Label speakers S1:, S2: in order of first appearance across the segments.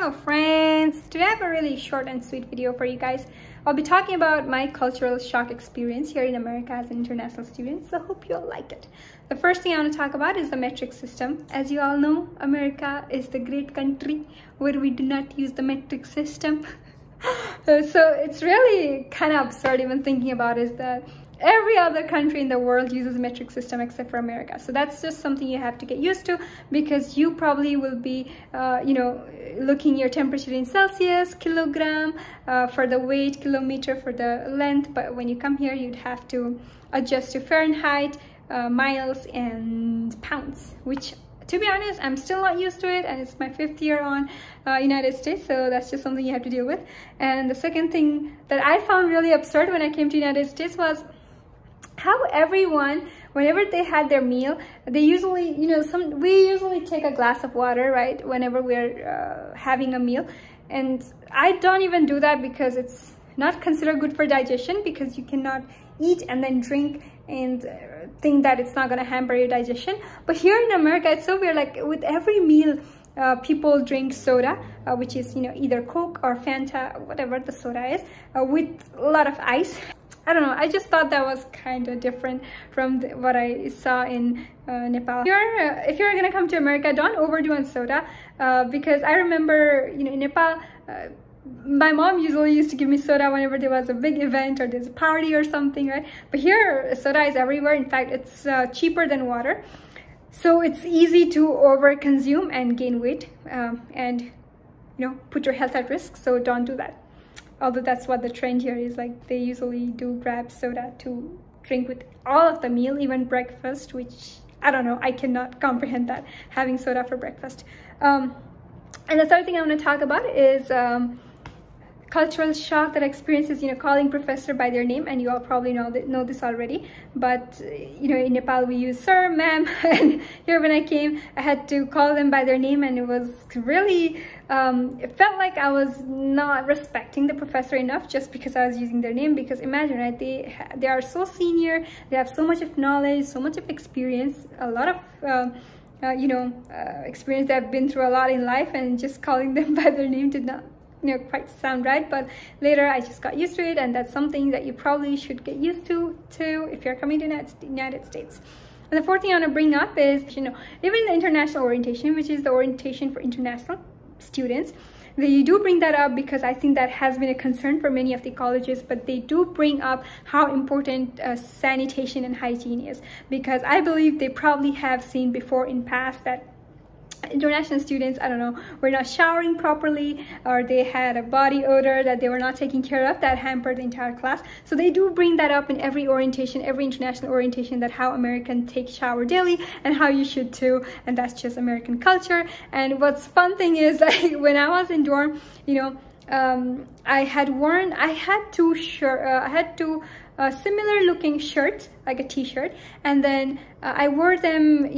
S1: Hello friends! Today I have a really short and sweet video for you guys. I'll be talking about my cultural shock experience here in America as an international student, so I hope you'll like it. The first thing I want to talk about is the metric system. As you all know, America is the great country where we do not use the metric system. So it's really kind of absurd even thinking about is that every other country in the world uses a metric system except for America. So that's just something you have to get used to, because you probably will be, looking your temperature in Celsius, kilogram, for the weight, kilometer for the length. But when you come here, you'd have to adjust to Fahrenheit, miles, and pounds, which, to be honest, I'm still not used to it, and it's my 5th year on United States, so that's just something you have to deal with. And the second thing that I found really absurd when I came to United States was how everyone, whenever they had their meal, they usually, we usually take a glass of water, right, whenever we're having a meal. And I don't even do that because it's not considered good for digestion, because you cannot eat and then drink and think that it's not going to hamper your digestion. But here in America, it's so weird. Like with every meal, people drink soda, which is, either Coke or Fanta, whatever the soda is, with a lot of ice. I don't know, I just thought that was kind of different from what I saw in Nepal. If you're gonna come to America, don't overdo on soda, because I remember, in Nepal, my mom usually used to give me soda whenever there was a big event or there's a party or something, right? But here, soda is everywhere. In fact, it's cheaper than water. So it's easy to over consume and gain weight, and, put your health at risk, so don't do that. Although that's what the trend here is, like they usually do grab soda to drink with all of the meal, even breakfast, which I don't know, I cannot comprehend that, having soda for breakfast. And the third thing I want to talk about is cultural shock that experiences, calling professor by their name, and you all probably know this already. But in Nepal we use sir, ma'am, and here when I came, I had to call them by their name, and it was really it felt like I was not respecting the professor enough just because I was using their name. Because imagine, right, they are so senior, they have so much of knowledge, so much of experience, a lot of experience. They have been through a lot in life, and just calling them by their name did not quite sound right. But later I just got used to it, and that's something that you probably should get used to if you're coming to the United States. And the fourth thing I want to bring up is, even the international orientation, which is the orientation for international students, they do bring that up because I think that has been a concern for many of the colleges. But they do bring up how important sanitation and hygiene is, because I believe they probably have seen before in past that international students, I don't know, were not showering properly, or they had a body odor that they were not taking care of that hampered the entire class. So they do bring that up in every orientation, every international orientation, that how Americans take shower daily and how you should too, and that's just American culture. And what's fun thing is, like when I was in dorm, I had two similar looking shirts, like a t-shirt, and then I wore them,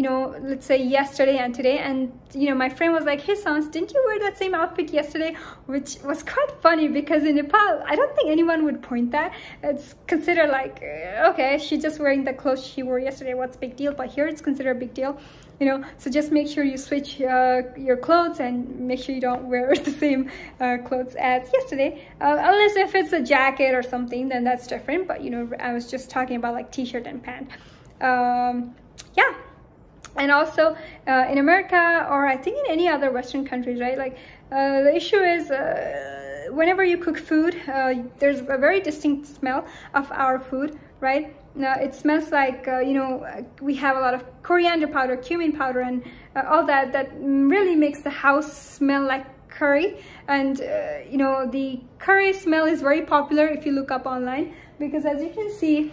S1: let's say yesterday and today, and my friend was like, hey Sans, didn't you wear that same outfit yesterday? Which was quite funny, because in Nepal I don't think anyone would point that. It's considered like, okay, she's just wearing the clothes she wore yesterday, what's big deal? But here it's considered a big deal. So just make sure you switch your clothes, and make sure you don't wear the same clothes as yesterday, unless if it's a jacket or something, then that's different. But I was just talking about like t-shirt and pant. Yeah. And also in America, or I think in any other Western countries, right, like the issue is whenever you cook food, there's a very distinct smell of our food, right? It smells like, we have a lot of coriander powder, cumin powder, and all that really makes the house smell like curry. And, the curry smell is very popular if you look up online, because as you can see,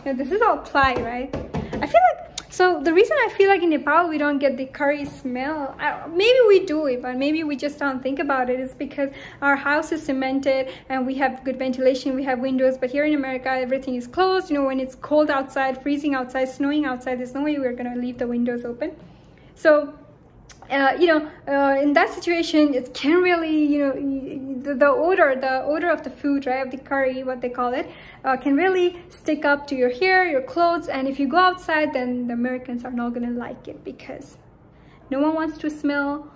S1: this is all ply, right? I feel like, so the reason I feel like in Nepal we don't get the curry smell, maybe we do it, but maybe we just don't think about it, is because our house is cemented and we have good ventilation, we have windows. But here in America, everything is closed. When it's cold outside, freezing outside, snowing outside, there's no way we're gonna leave the windows open. So in that situation, it can really, the odor of the food, right, of the curry, what they call it, can really stick up to your hair, your clothes. And if you go outside, then the Americans are not gonna like it, because no one wants to smell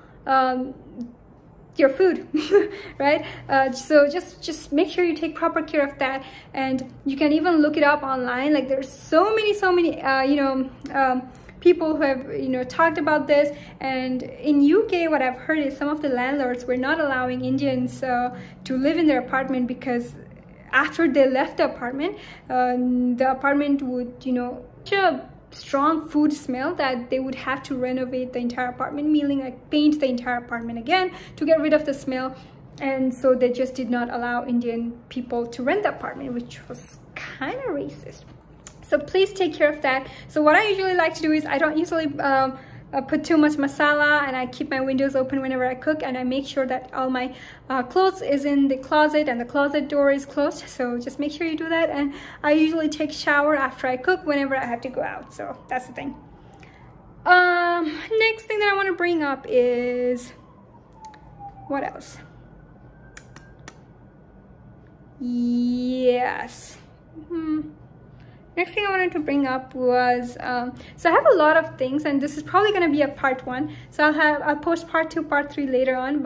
S1: your food. Right? So just make sure you take proper care of that, and you can even look it up online. Like there's so many people who have talked about this. And in UK, what I've heard is some of the landlords were not allowing Indians to live in their apartment, because after they left the apartment would such a strong food smell that they would have to renovate the entire apartment, meaning like paint the entire apartment again to get rid of the smell. And so they just did not allow Indian people to rent the apartment, which was kind of racist. So please take care of that. So what I usually like to do is I don't usually put too much masala, and I keep my windows open whenever I cook, and I make sure that all my clothes is in the closet and the closet door is closed. So just make sure you do that. And I usually take shower after I cook whenever I have to go out. So that's the thing. Next thing that I want to bring up is, what else? Yes. Next thing I wanted to bring up was, so I have a lot of things, and this is probably going to be a part 1. So I'll post part 2, part 3 later on.